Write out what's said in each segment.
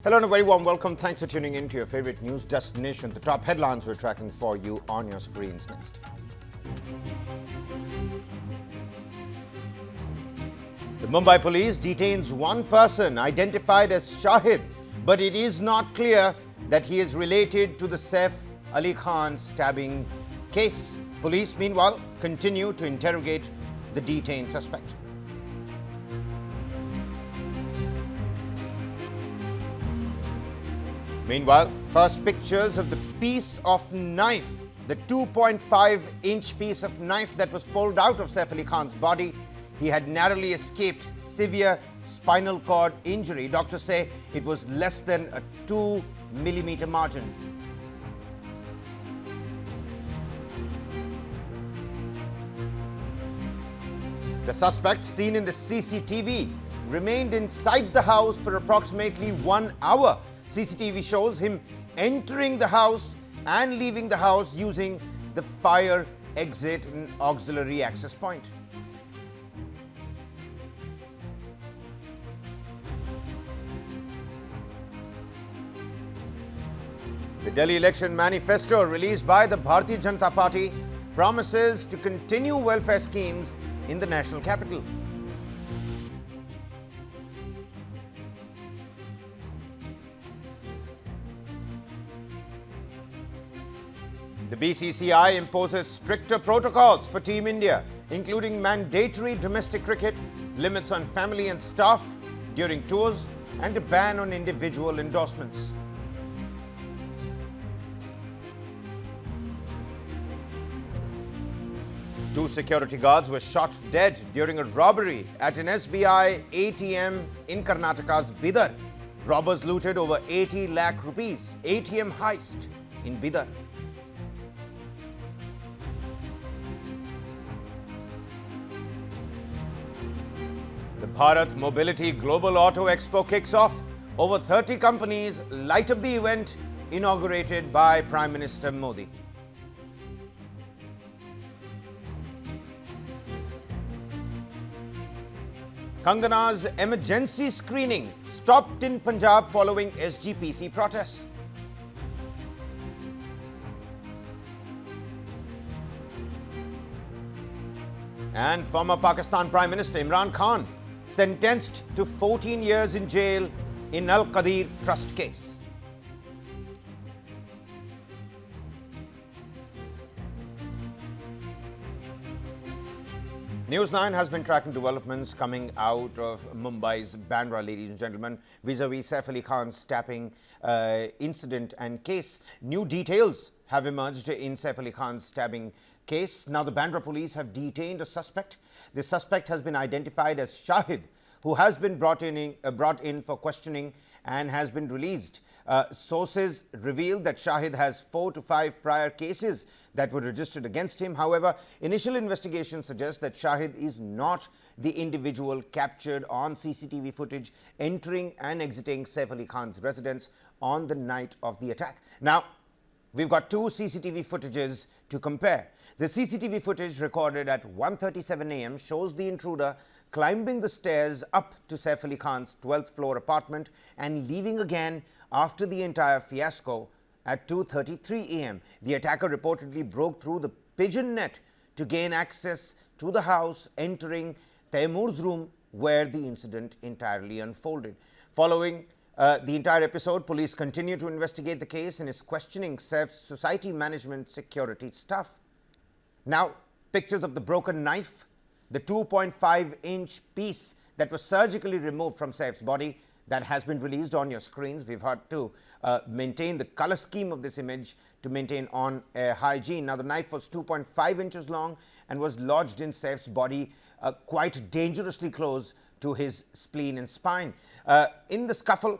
Hello and a very warm welcome. Thanks for tuning in to your favorite news destination. The top headlines we're tracking for you on your screens next. The Mumbai Police detains one person identified as Shahid, but it is not clear that he is related to the Saif Ali Khan stabbing case. Police, meanwhile, continue to interrogate the detained suspect. Meanwhile, first pictures of the piece of knife, the 2.5-inch piece of knife that was pulled out of Saif Ali Khan's body. He had narrowly escaped severe spinal cord injury. Doctors say it was less than a 2-millimeter margin. The suspect, seen in the CCTV, remained inside the house for approximately 1 hour. CCTV shows him entering the house and leaving the house using the fire exit and auxiliary access point. The Delhi election manifesto released by the Bharatiya Janata Party promises to continue welfare schemes in the national capital. The BCCI imposes stricter protocols for Team India, including mandatory domestic cricket, limits on family and staff during tours, and a ban on individual endorsements. Two security guards were shot dead during a robbery at an SBI ATM in Karnataka's Bidar. Robbers looted over 80 lakh rupees. ATM heist in Bidar. The Bharat Mobility Global Auto Expo kicks off. Over 30 companies light up the event, inaugurated by Prime Minister Modi. Kangana's emergency screening stopped in Punjab following SGPC protests. And former Pakistan Prime Minister Imran Khan sentenced to 14 years in jail in Al Qadir Trust case. News9 has been tracking developments coming out of Mumbai's Bandra, ladies and gentlemen, vis-a-vis Saif Ali Khan's stabbing incident and case. New details have emerged in Saif Ali Khan's stabbing case. Now, the Bandra police have detained a suspect. The suspect has been identified as Shahid, who has been brought in for questioning and has been released. Sources revealed that Shahid has 4 to 5 prior cases that were registered against him. However, initial investigation suggests that Shahid is not the individual captured on CCTV footage entering and exiting Saif Ali Khan's residence on the night of the attack. Now, we've got two CCTV footages to compare. The CCTV footage recorded at 1:37 a.m. shows the intruder climbing the stairs up to Saif Ali Khan's 12th floor apartment and leaving again after the entire fiasco at 2:33 a.m. The attacker reportedly broke through the pigeon net to gain access to the house, entering Taimur's room where the incident entirely unfolded. Following the entire episode, police continue to investigate the case and is questioning Saif's society management security staff. Now, pictures of the broken knife, the 2.5-inch piece that was surgically removed from Saif's body, that has been released on your screens. We've had to maintain the color scheme of this image to maintain on hygiene. Now, the knife was 2.5 inches long and was lodged in Saif's body quite dangerously close to his spleen and spine. In the scuffle,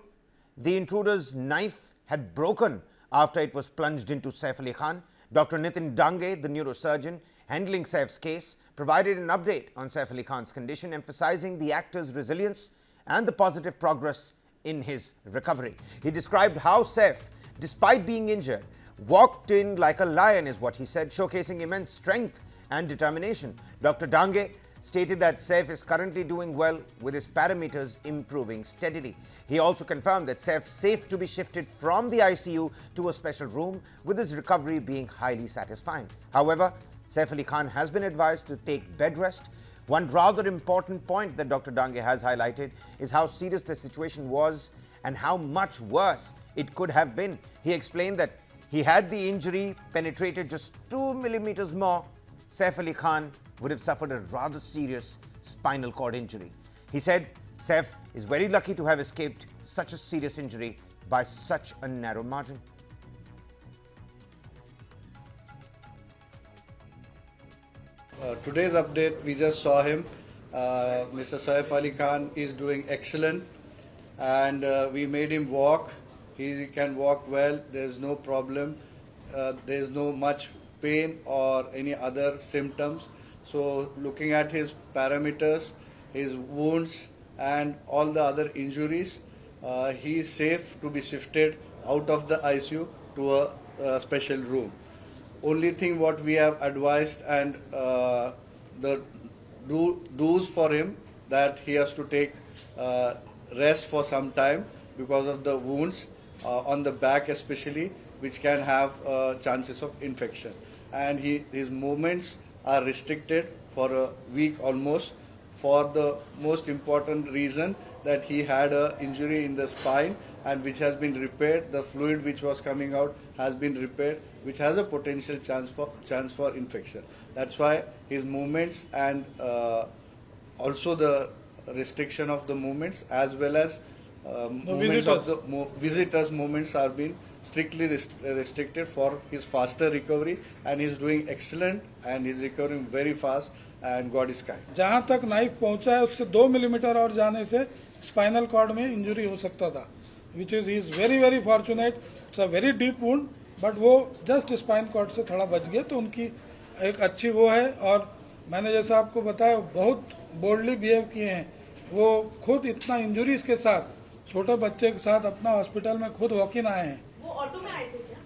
the intruder's knife had broken after it was plunged into Saif Ali Khan. Dr. Nitin Dange, the neurosurgeon handling Saif's case, provided an update on Saif Ali Khan's condition, emphasizing the actor's resilience and the positive progress in his recovery. He described how Saif, despite being injured, walked in like a lion, is what he said, showcasing immense strength and determination. Dr. Dange stated that Saif is currently doing well with his parameters improving steadily. He also confirmed that Saif is safe to be shifted from the ICU to a special room, with his recovery being highly satisfying. However, Saif Ali Khan has been advised to take bed rest. One rather important point that Dr. Dange has highlighted is how serious the situation was and how much worse it could have been. He explained that he had the injury penetrated just 2 millimeters more, Saif Ali Khan would have suffered a rather serious spinal cord injury. He said Saif is very lucky to have escaped such a serious injury by such a narrow margin. Today's update, we just saw him. Mr. Saif Ali Khan is doing excellent, and we made him walk. He can walk well. There's no problem. There's no much pain or any other symptoms. So looking at his parameters, his wounds and all the other injuries, he is safe to be shifted out of the ICU to a special room. Only thing what we have advised and the do's for him, that he has to take rest for some time because of the wounds on the back especially, which can have chances of infection. And his movements are restricted for a week almost, for the most important reason that he had an injury in the spine, and which has been repaired. The fluid which was coming out has been repaired, which has a potential chance for infection. That's why his movements and also the restriction of the movements, as well as movements of the visitors' movements are being strictly restricted for his faster recovery, and he's doing excellent and he's recovering very fast, and God is kind. जहाँ तक knife पहुँचा है उससे 2 millimetre और जाने से spinal cord में injury हो सकता था, which is he is very fortunate. It's a very deep wound, but वो जस्ट स्पाइन कॉर्ड से थोड़ा बच गया, तो उनकी एक अच्छी वो है. और मैंने जैसा आपको बताया, बहुत बोल्डली बिहेव किए हैं. वो खुद इतना इंजरीज के साथ, छोटे बच्चे के साथ अपना हॉस्पिटल में खुद वॉक इन आए हैं. वो ऑटो में आए थे क्या?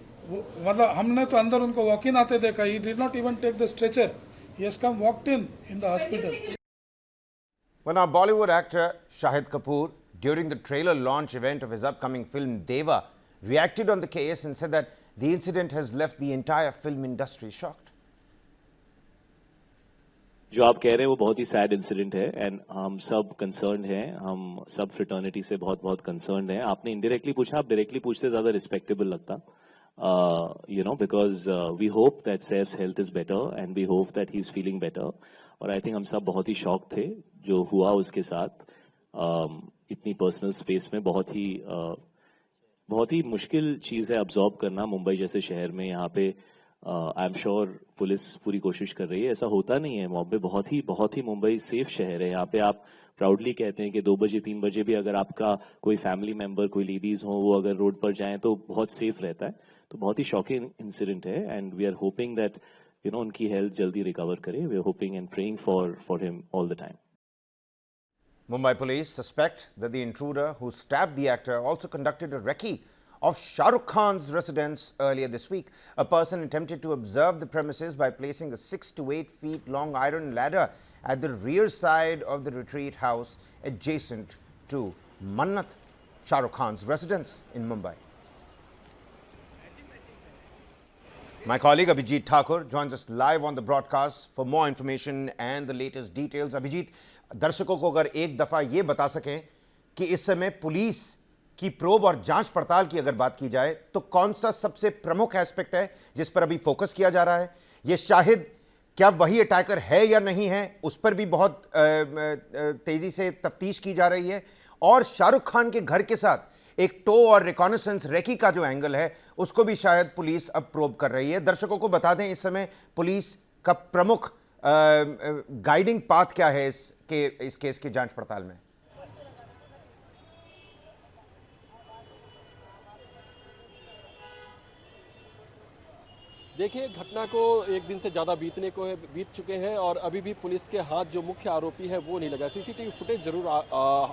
मतलब हमने तो अंदर उनको वॉक इन आते देखा. He did not even take the stretcher. He has come walked in the hospital. Well, now Bollywood actor Shahid Kapoor, during the trailer launch event of his upcoming film Deva, reacted on the case and said that the incident has left the entire film industry shocked. जो आप कह रहे हैं वो बहुत ही sad incident है, and हम सब कंसर्न्ड हैं. हम सब फ्रेटर्निटी से बहुत कंसर्न्ड हैं. आपने इनडायरेक्टली पूछा, आप डायरेक्टली पूछते ज्यादा रिस्पेक्टेबल लगता. Because we hope that Saif's health is better and we hope that he's feeling better. और आई थिंक हम सब बहुत ही शॉक थे जो हुआ उसके साथ. इतनी पर्सनल स्पेस में बहुत ही मुश्किल चीज़ है अब्जॉर्ब करना मुंबई जैसे शहर में. यहाँ पे आई एम श्योर पुलिस पूरी कोशिश कर रही है. ऐसा होता नहीं है बॉम्बे. बहुत ही मुंबई सेफ शहर है. यहाँ पे आप प्राउडली कहते हैं कि 2 बजे 3 बजे भी अगर आपका कोई फैमिली मेंबर, कोई लेडीज हो, वो अगर रोड पर जाएं तो बहुत सेफ रहता है. तो बहुत ही शॉकिंग इंसिडेंट है, and we are hoping that उनकी हेल्थ जल्दी रिकवर करे. We are hoping and praying for him all the time. Mumbai Police suspect that the intruder who stabbed the actor also conducted a recce of Shah Rukh Khan's residence earlier this week. A person attempted to observe the premises by placing a 6 to 8 feet long iron ladder at the rear side of the retreat house adjacent to Mannat, Shah Rukh Khan's residence in Mumbai. My colleague Abhijit Thakur joins us live on the broadcast for more information and the latest details. Abhijit, दर्शकों को अगर एक दफ़ा ये बता सकें कि इस समय पुलिस की प्रोब और जांच पड़ताल की अगर बात की जाए तो कौन सा सबसे प्रमुख एस्पेक्ट है जिस पर अभी फोकस किया जा रहा है? ये शाहिद क्या वही अटैकर है या नहीं है, उस पर भी बहुत तेजी से तफ्तीश की जा रही है. और शाहरुख खान के घर के साथ एक टो और रिकॉनेसेंस रेकी का जो एंगल है उसको भी शायद पुलिस अब प्रोब कर रही है. दर्शकों को बता दें इस समय पुलिस का प्रमुख गाइडिंग पाथ क्या है इस केस की जांच पड़ताल में. देखिए, घटना को एक दिन से ज़्यादा बीत चुके हैं और अभी भी पुलिस के हाथ जो मुख्य आरोपी है वो नहीं लगा। सीसीटीवी फुटेज जरूर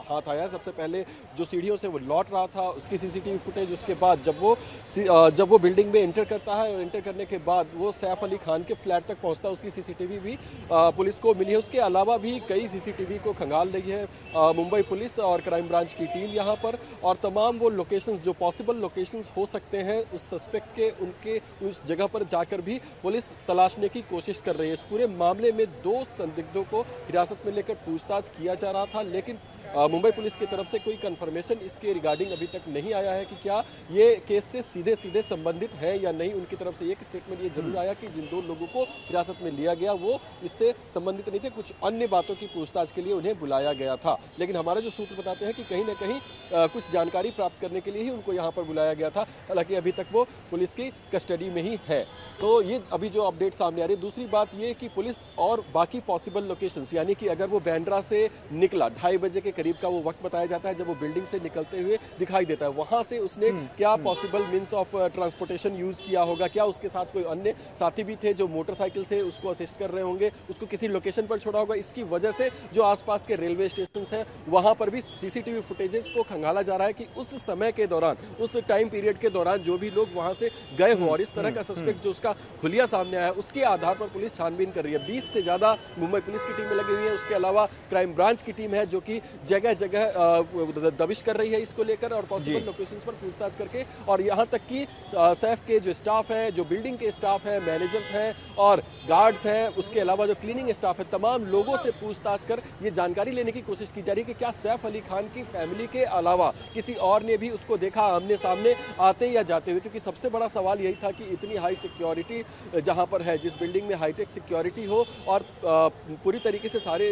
हाथ आया। सबसे पहले जो सीढ़ियों से वो लौट रहा था उसकी सीसीटीवी फुटेज, उसके बाद जब वो बिल्डिंग में एंटर करता है और एंटर करने के बाद वो सैफ अली खान के फ्लैट तक पहुंचता है, उसकी सीसीटीवी भी पुलिस को मिली है। उसके अलावा भी कई सीसीटीवी को खंगाल रही है मुंबई पुलिस और क्राइम ब्रांच की टीम यहाँ पर, और तमाम वो लोकेशंस जो पॉसिबल लोकेशंस हो सकते हैं उस सस्पेक्ट के, उनके उस जगह पर जाकर भी पुलिस तलाशने की कोशिश कर रही है। इस पूरे मामले में 2 संदिग्धों को हिरासत में लेकर पूछताछ किया जा रहा था, लेकिन मुंबई पुलिस की तरफ से कोई कंफर्मेशन इसके रिगार्डिंग अभी तक नहीं आया है कि क्या ये केस से सीधे सीधे संबंधित है या नहीं। उनकी तरफ से एक स्टेटमेंट ये जरूर आया कि जिन 2 लोगों को हिरासत में लिया गया वो इससे संबंधित नहीं थे, कुछ अन्य बातों की पूछताछ के लिए उन्हें बुलाया गया था। लेकिन हमारे जो सूत्र बताते हैं कि कहीं ना कहीं कुछ जानकारी प्राप्त करने के लिए ही उनको यहाँ पर बुलाया गया था, हालांकि अभी तक वो पुलिस की कस्टडी में ही है। तो ये अभी जो अपडेट सामने आ रही है। दूसरी बात ये कि पुलिस और बाकी पॉसिबल लोकेशंस, यानी कि अगर वो बांद्रा से निकला 2:30 बजे के करीब का वो वक्त बताया जाता है जब वो बिल्डिंग से निकलते हुए दिखाई देता है, वहां से उसने क्या possible means of transportation use किया होगा, क्या उसके साथ कोई अन्य साथी भी थे जो मोटरसाइकिल से उसको असिस्ट कर रहे होंगे, उसको किसी लोकेशन पर छोड़ा होगा। इसकी वजह से जो आसपास के रेलवे स्टेशन हैं वहां पर भी सीसीटीवी फुटेजेस को खंगाला जा रहा है कि उस समय के दौरान, उस टाइम पीरियड के दौरान जो भी लोग वहां से गए हो और इस तरह का सस्पेक्ट जो उसका हुलिया सामने आया है उसके आधार पर पुलिस छानबीन कर रही है। 20 से ज्यादा मुंबई पुलिस की टीमें लगी हुई है, उसके अलावा क्राइम ब्रांच की टीम है जो कि जगह जगह दबिश कर रही है इसको लेकर और पॉसिबल लोकेशंस पर पूछताछ करके, और यहां तक कि सैफ के जो स्टाफ है, जो बिल्डिंग के स्टाफ है, मैनेजर्स हैं और गार्ड्स हैं, उसके अलावा जो क्लीनिंग स्टाफ है, तमाम लोगों से पूछताछ कर ये जानकारी लेने की कोशिश की जा रही है कि क्या सैफ अली खान की फैमिली के अलावा किसी और ने भी उसको देखा आमने सामने आते या जाते हुए। क्योंकि सबसे बड़ा सवाल यही था कि इतनी हाई सिक्योरिटी जहां पर है, जिस बिल्डिंग में हाईटेक सिक्योरिटी हो और पूरी तरीके से सारे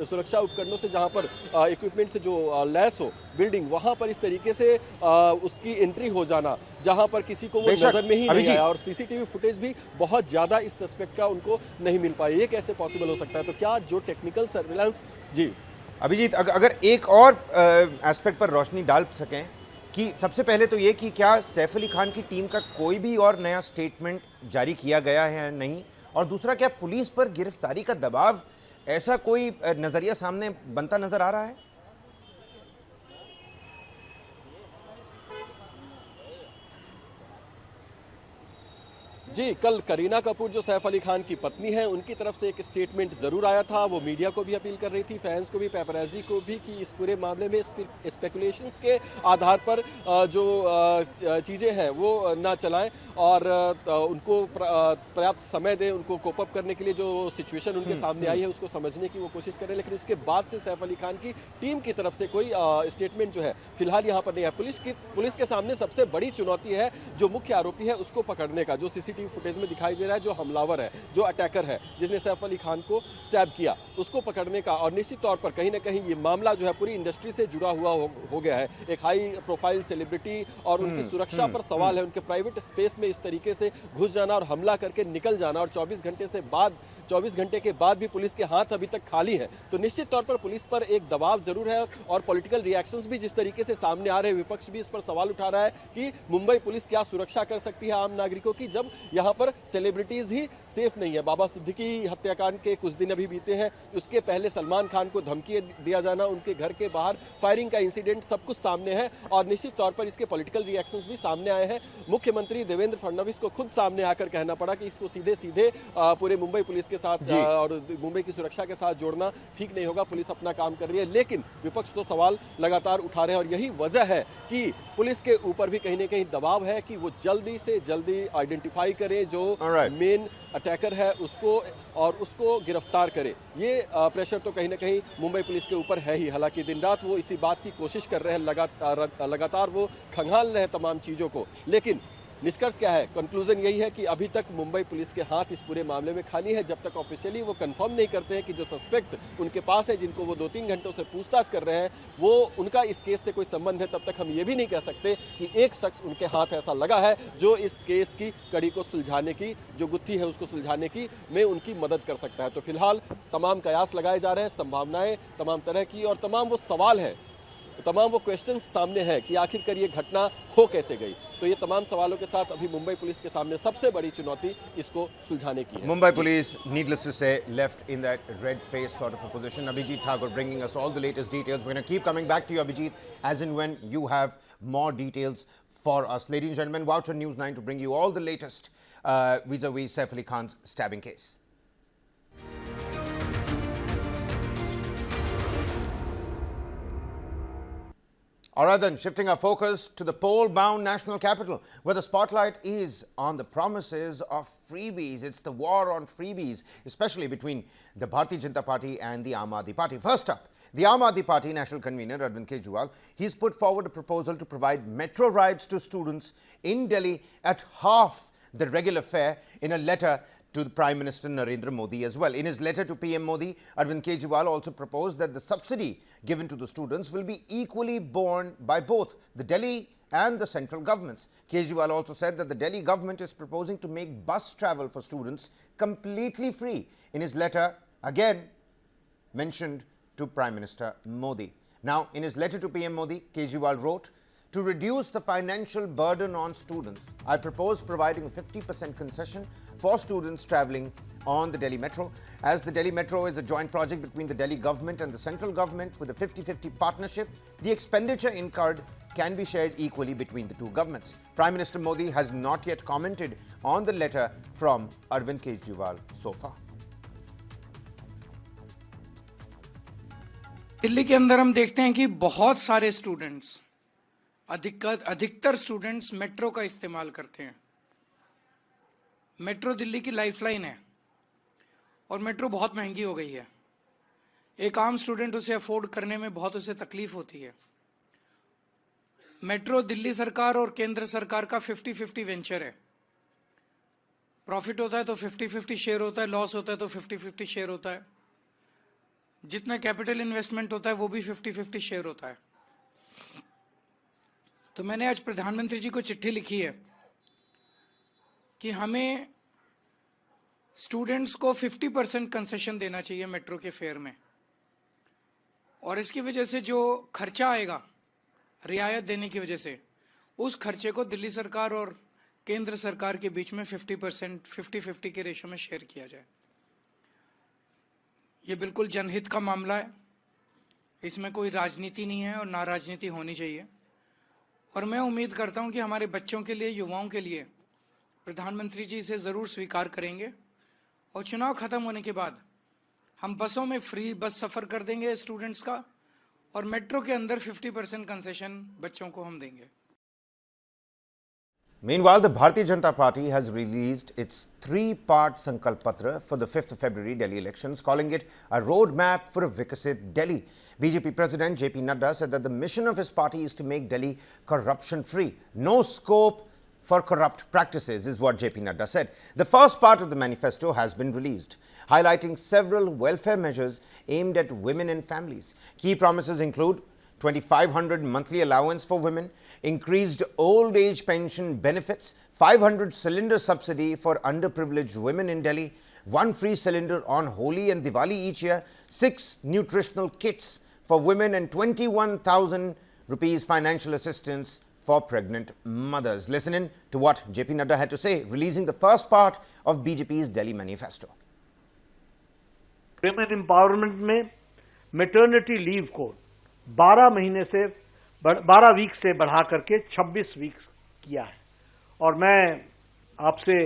सुरक्षा उपकरणों से जहां पर इक्विपमेंट से जो लैस हो बिल्डिंग, वहां पर इस तरीके से उसकी एंट्री हो जाना जहां पर किसी को वो नजर में ही नहीं आया, और सीसीटीवी फुटेज भी बहुत ज्यादा इस सस्पेक्ट का उनको नहीं मिल पाया। ये कैसे पॉसिबल हो सकता है? तो क्या जो टेक्निकल सर्विलांस, जी अभिजीत, अगर एक और एस्पेक्ट पर रोशनी डाल सकें कि सबसे पहले तो ये कि क्या सैफ अली खान की टीम का कोई भी और नया स्टेटमेंट जारी किया गया है या नहीं, और दूसरा क्या पुलिस पर गिरफ्तारी का दबाव, ऐसा कोई नजरिया सामने बनता नजर आ रहा है? जी, कल करीना कपूर जो सैफ अली खान की पत्नी है उनकी तरफ से एक स्टेटमेंट जरूर आया था। वो मीडिया को भी अपील कर रही थी, फैंस को भी, पेपराजी को भी, कि इस पूरे मामले में स्पेकुलेशंस के आधार पर जो चीज़ें हैं वो ना चलाएं और उनको पर्याप्त समय दें, उनको कोप अप करने के लिए जो सिचुएशन उनके सामने आई है उसको समझने की वो कोशिश करें। लेकिन उसके बाद से सैफ अली खान की टीम की तरफ से कोई स्टेटमेंट जो है फिलहाल यहाँ पर नहीं है। पुलिस के सामने सबसे बड़ी चुनौती है जो मुख्य आरोपी है उसको पकड़ने का, जो सीसीटीवी फुटेज में दिखाई दे रहा है, जो हमलावर है, जो अटैकर है, जिसने सैफ अली खान को स्टैब किया, उसको पकड़ने का। और निश्चित तौर पर कहीं ना कहीं ये मामला जो है पूरी इंडस्ट्री से जुड़ा हुआ हो गया है। एक हाई प्रोफाइल सेलिब्रिटी और उनकी सुरक्षा पर सवाल है, उनके प्राइवेट स्पेस में इस तरीके से घुस जाना और हमला करके निकल जाना, और 24 घंटे के बाद भी पुलिस के हाथ अभी तक खाली है। तो निश्चित तौर पर पुलिस पर एक दबाव जरूर है और पॉलिटिकल रिएक्शंस भी जिस तरीके से सामने आ रहे हैं, विपक्ष भी इस पर सवाल उठा रहा है कि मुंबई पुलिस क्या सुरक्षा कर सकती है आम नागरिकों की, जब यहाँ पर सेलिब्रिटीज ही सेफ नहीं है। बाबा सिद्दीकी हत्याकांड के कुछ दिन अभी बीते हैं, उसके पहले सलमान खान को धमकी दिया जाना, उनके घर के बाहर फायरिंग का इंसिडेंट, सब कुछ सामने है और निश्चित तौर पर इसके पॉलिटिकल रिएक्शंस भी सामने आए हैं। मुख्यमंत्री देवेंद्र फडणवीस को खुद सामने आकर कहना पड़ा कि इसको सीधे सीधे पूरे मुंबई पुलिस के साथ और मुंबई की सुरक्षा के साथ जोड़ना ठीक नहीं होगा, पुलिस अपना काम कर रही है। लेकिन विपक्ष तो सवाल लगातार उठा रहे हैं और यही वजह है कि पुलिस के ऊपर भी कहीं ना कहीं दबाव है कि वो जल्दी से जल्दी आइडेंटिफाई करे जो मेन अटैकर है उसको, और उसको गिरफ्तार करे। ये प्रेशर तो कहीं ना कहीं मुंबई पुलिस के ऊपर है ही। हालांकि दिन रात वो इसी बात की कोशिश कर रहे हैं, लगातार वो खंगाल रहे हैं तमाम चीज़ों को। लेकिन निष्कर्ष क्या है? कंक्लूजन यही है कि अभी तक मुंबई पुलिस के हाथ इस पूरे मामले में खाली है। जब तक ऑफिशियली वो कंफर्म नहीं करते हैं कि जो सस्पेक्ट उनके पास है, जिनको वो 2-3 घंटों से पूछताछ कर रहे हैं, वो उनका इस केस से कोई संबंध है, तब तक हम ये भी नहीं कह सकते कि एक शख्स उनके हाथ ऐसा लगा है जो इस केस की कड़ी को सुलझाने की, जो गुत्थी है उसको सुलझाने की में उनकी मदद कर सकता है। तो फिलहाल तमाम कयास लगाए जा रहे हैं, संभावनाएं तमाम तरह की, और तमाम वो सवाल है तमाम वो क्वेश्चंस सामने हैं कि आखिरकार ये घटना हो कैसे गई। तो ये तमाम सवालों के साथ अभी मुंबई पुलिस के सामने सबसे बड़ी चुनौती इसको सुलझाने की है। Mumbai Police, needless to say, left in that red-faced sort of a position. Abhijit Thakur bringing us all the latest details. We're going to keep coming back to you, Abhijit, as and when you have more details for us. Ladies and gentlemen, watch on News9 to bring you all the latest vis-a-vis Saif Ali Khan's stabbing case. All right then, shifting our focus to the poll-bound national capital, where the spotlight is on the promises of freebies. It's the war on freebies, especially between the Bharatiya Janata Party and the Aam Aadmi Party. First up, the Aam Aadmi Party national convener Arvind Kejriwal, he's put forward a proposal to provide metro rides to students in Delhi at half the regular fare in a letter to the Prime Minister Narendra Modi as well. In his letter to PM Modi, Arvind Kejriwal also proposed that the subsidy given to the students will be equally borne by both the Delhi and the central governments. Kejriwal also said that the Delhi government is proposing to make bus travel for students completely free. In his letter, again mentioned to Prime Minister Modi. Now, in his letter to PM Modi, Kejriwal wrote, "To reduce the financial burden on students, I propose providing a 50% concession for students travelling on the Delhi Metro. As the Delhi Metro is a joint project between the Delhi government and the central government with a 50-50 partnership, the expenditure incurred can be shared equally between the two governments." Prime Minister Modi has not yet commented on the letter from Arvind Kejriwal so far. Delhi के अंदर हम देखते हैं कि बहुत सारे students, अधिकतर students metro का इस्तेमाल करते हैं। मेट्रो दिल्ली की लाइफलाइन है और मेट्रो बहुत महंगी हो गई है। एक आम स्टूडेंट उसे अफोर्ड करने में बहुत उसे तकलीफ होती है। मेट्रो दिल्ली सरकार और केंद्र सरकार का 50-50 वेंचर है। प्रॉफिट होता है तो 50-50 शेयर होता है, लॉस होता है तो 50-50 शेयर होता है। जितना कैपिटल इन्वेस्टमेंट होता है वो भी 50-50 शेयर होता है। तो मैंने आज प्रधानमंत्री जी को चिट्ठी लिखी है कि हमें स्टूडेंट्स को 50% कंसेशन देना चाहिए मेट्रो के फेयर में, और इसकी वजह से जो खर्चा आएगा रियायत देने की वजह से, उस खर्चे को दिल्ली सरकार और केंद्र सरकार के बीच में 50% के रेशो में शेयर किया जाए। ये बिल्कुल जनहित का मामला है, इसमें कोई राजनीति नहीं है और ना राजनीति होनी चाहिए। और मैं उम्मीद करता हूं कि हमारे बच्चों के लिए, युवाओं के लिए प्रधानमंत्री जी इसे ज़रूर स्वीकार करेंगे और चुनाव खत्म होने के बाद हम बसों में फ्री बस सफ़र कर देंगे स्टूडेंट्स का, और मेट्रो के अंदर 50% कंसेशन बच्चों को हम देंगे। Meanwhile, the Bharatiya Janata Party has released its three-part Sankalp Patra for the 5th of February Delhi elections, calling it a roadmap for a Vikasit Delhi. BJP President JP Nadda said that the mission of his party is to make Delhi corruption-free. No scope for corrupt practices is what JP Nadda said. The first part of the manifesto has been released, highlighting several welfare measures aimed at women and families. Key promises include 2,500 monthly allowance for women, increased old age pension benefits, 500 cylinder subsidy for underprivileged women in Delhi, 1 free cylinder on Holi and Diwali each year, 6 nutritional kits for women, and 21,000 rupees financial assistance for pregnant mothers. Listen in to what JP Nadda had to say, releasing the first part of BJP's Delhi manifesto. Women empowerment में maternity leave को 12 महीने से 12 week से बढ़ा करके 26 week किया है। और मैं आपसे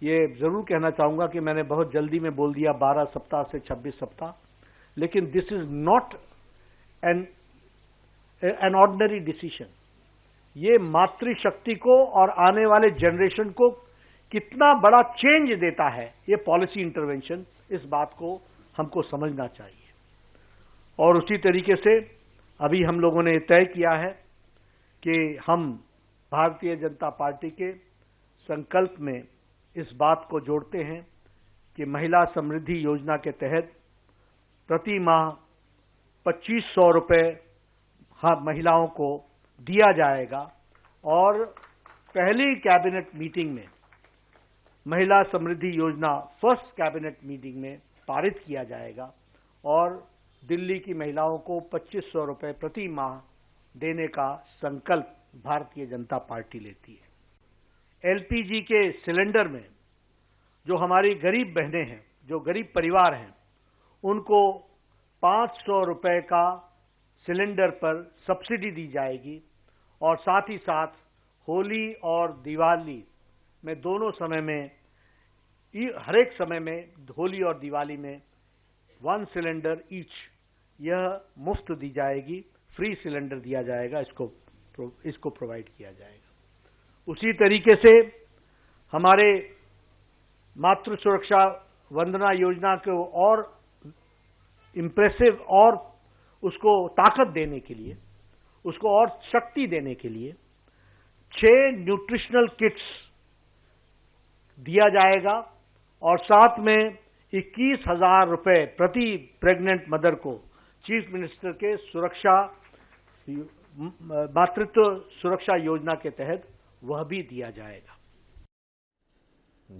ये जरूर कहना चाहूंगा कि मैंने बहुत जल्दी में बोल दिया 12 सप्ताह से 26 सप्ताह, लेकिन this is not an ordinary decision. ये मातृशक्ति को और आने वाले जनरेशन को कितना बड़ा चेंज देता है ये पॉलिसी इंटरवेंशन, इस बात को हमको समझना चाहिए। और उसी तरीके से अभी हम लोगों ने तय किया है कि हम भारतीय जनता पार्टी के संकल्प में इस बात को जोड़ते हैं कि महिला समृद्धि योजना के तहत प्रति माह 2500 रुपये महिलाओं को दिया जाएगा, और पहली कैबिनेट मीटिंग में महिला समृद्धि योजना फर्स्ट कैबिनेट मीटिंग में पारित किया जाएगा, और दिल्ली की महिलाओं को 2500 रुपए प्रति माह देने का संकल्प भारतीय जनता पार्टी लेती है। एलपीजी के सिलेंडर में जो हमारी गरीब बहनें हैं, जो गरीब परिवार हैं, उनको 500 रुपए का सिलेंडर पर सब्सिडी दी जाएगी और साथ ही साथ होली और दिवाली में दोनों समय में, हर एक समय में, होली और दिवाली में 1 सिलेंडर ईच, यह मुफ्त दी जाएगी, फ्री सिलेंडर दिया जाएगा, इसको प्रोवाइड किया जाएगा। उसी तरीके से हमारे मातृ सुरक्षा वंदना योजना को और इम्प्रेसिव और उसको ताकत देने के लिए, उसको और शक्ति देने के लिए 6 न्यूट्रिशनल किट्स दिया जाएगा और साथ में 21,000 रुपए प्रति प्रेग्नेंट मदर को चीफ मिनिस्टर के मातृत्व सुरक्षा योजना के तहत वह भी दिया जाएगा।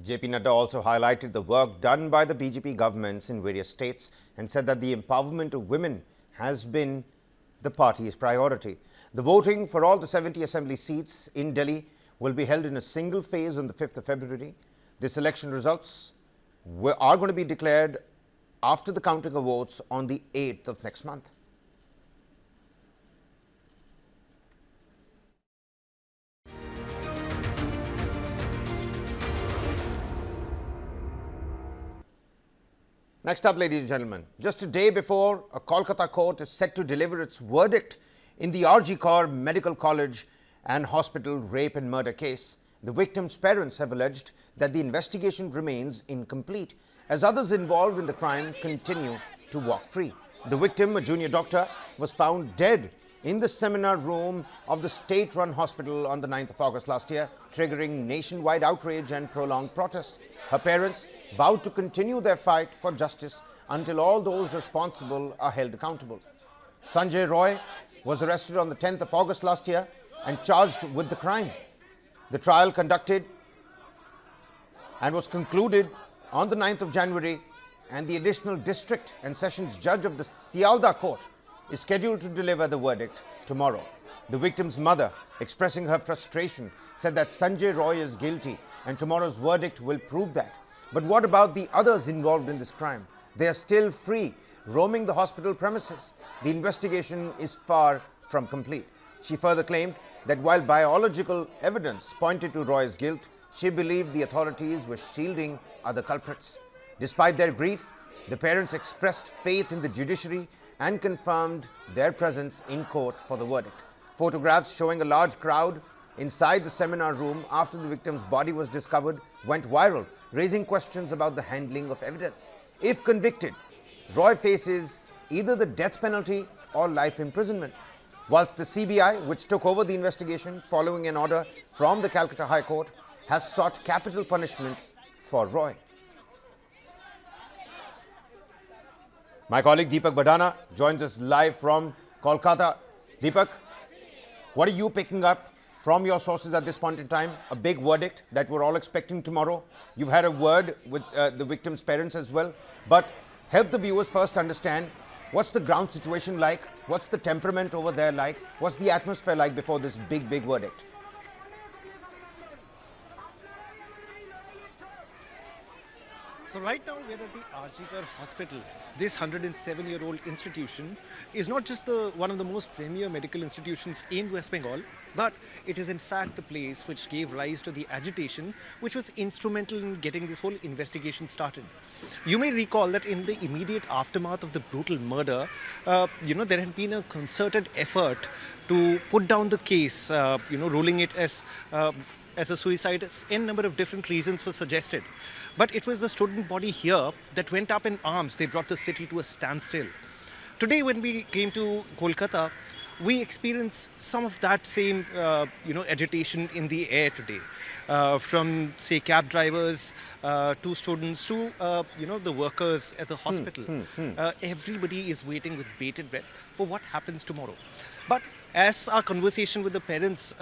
JP Nadda also highlighted the work done by the BJP governments in various states and said that the empowerment of women has been the party's priority. The voting for all the 70 assembly seats in Delhi will be held in a single phase on the 5th of February. This election results are going to be declared after the counting of votes on the 8th of next month. Next up, ladies and gentlemen, just a day before a Kolkata court is set to deliver its verdict in the RG Kaur Medical College and Hospital rape and murder case, the victims' parents have alleged that the investigation remains incomplete as others involved in the crime continue to walk free. The victim, a junior doctor, was found dead in the seminar room of the state-run hospital on the 9th of August last year, triggering nationwide outrage and prolonged protests. Her parents vowed to continue their fight for justice until all those responsible are held accountable. Sanjay Roy was arrested on the 10th of August last year and charged with the crime. The trial conducted and was concluded on the 9th of January, and the additional district and sessions judge of the Sialda court is scheduled to deliver the verdict tomorrow. The victim's mother, expressing her frustration, said that Sanjay Roy is guilty and tomorrow's verdict will prove that. But what about the others involved in this crime? They are still free, roaming the hospital premises. The investigation is far from complete. She further claimed that while biological evidence pointed to Roy's guilt, she believed the authorities were shielding other culprits. Despite their grief, the parents expressed faith in the judiciary and confirmed their presence in court for the verdict. Photographs showing a large crowd inside the seminar room after the victim's body was discovered went viral, raising questions about the handling of evidence. If convicted, Roy faces either the death penalty or life imprisonment, whilst the CBI, which took over the investigation following an order from the Calcutta High Court, has sought capital punishment for Roy. My colleague Deepak Badana joins us live from Kolkata. Deepak, what are you picking up from your sources at this point in time? A big verdict that we're all expecting tomorrow. You've had a word with the victims' parents as well. But help the viewers first understand, what's the ground situation like? What's the temperament over there like? What's the atmosphere like before this big verdict? So right now we're at the RG Kaur Hospital. This 107-year-old institution is not just one of the most premier medical institutions in West Bengal, but it is in fact the place which gave rise to the agitation which was instrumental in getting this whole investigation started. You may recall that in the immediate aftermath of the brutal murder, there had been a concerted effort to put down the case, ruling it as a suicide. N number of different reasons were suggested. But it was the student body here that went up in arms. They brought the city to a standstill. Today, when we came to Kolkata, we experienced some of that same, agitation in the air today. From, say, cab drivers to students to, the workers at the hospital. Everybody is waiting with bated breath for what happens tomorrow. But as our conversation with the parents,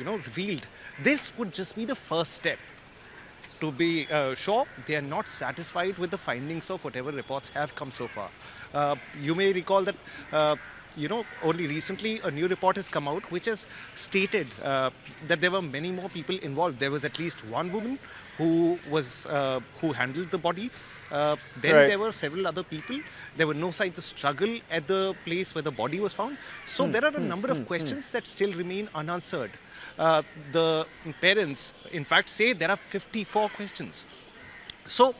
revealed, this would just be the first step. to be sure, they are not satisfied with the findings of whatever reports have come so far. You may recall that only recently a new report has come out which has stated that there were many more people involved. There was at least one woman who handled the body. Then there were several other people. There were no signs of struggle at the place where the body was found. So there are a number of questions that still remain unanswered. The parents, in fact, say there are 54 questions. So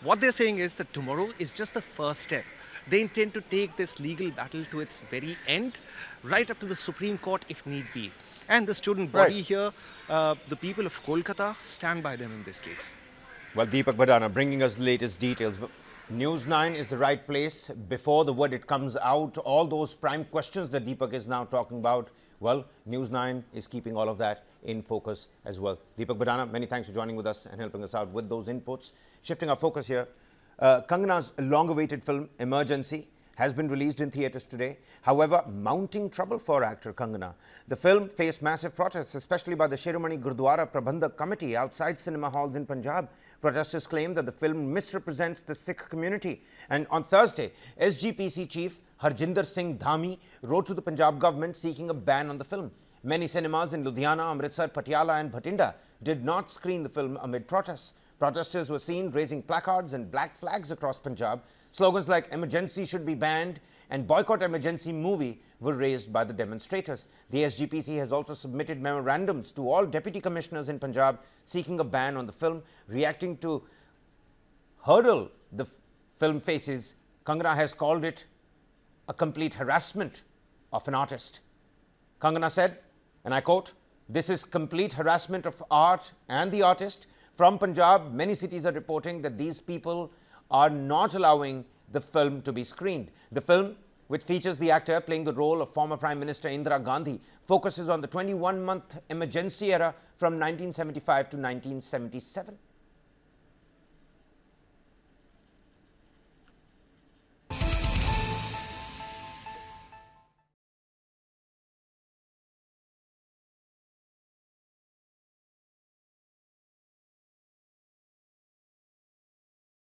what they're saying is that tomorrow is just the first step. They intend to take this legal battle to its very end, right up to the Supreme Court if need be. And the student body here, the people of Kolkata, stand by them in this case. Well, Deepak Badana bringing us the latest details. News9 is the right place. Before the verdict comes out, all those prime questions that Deepak is now talking about, well, News9 is keeping all of that in focus as well. Deepak Badana, many thanks for joining with us and helping us out with those inputs. Shifting our focus here, Kangana's long-awaited film, Emergency, has been released in theatres today. However, mounting trouble for actor Kangana. The film faced massive protests, especially by the Shiromani Gurdwara Prabandhak Committee outside cinema halls in Punjab. Protesters claim that the film misrepresents the Sikh community. And on Thursday, SGPC chief Harjinder Singh Dhami wrote to the Punjab government seeking a ban on the film. Many cinemas in Ludhiana, Amritsar, Patiala and Bhatinda did not screen the film amid protests. Protesters were seen raising placards and black flags across Punjab. Slogans like "Emergency should be banned" and "Boycott Emergency movie" were raised by the demonstrators. The SGPC has also submitted memorandums to all deputy commissioners in Punjab seeking a ban on the film. Reacting to hurdle the film faces, Kangana has called it a complete harassment of an artist. Kangana said, and I quote, "This is complete harassment of art and the artist." From Punjab, many cities are reporting that these people are not allowing the film to be screened. The film, which features the actor playing the role of former Prime Minister Indira Gandhi, focuses on the 21-month emergency era from 1975 to 1977.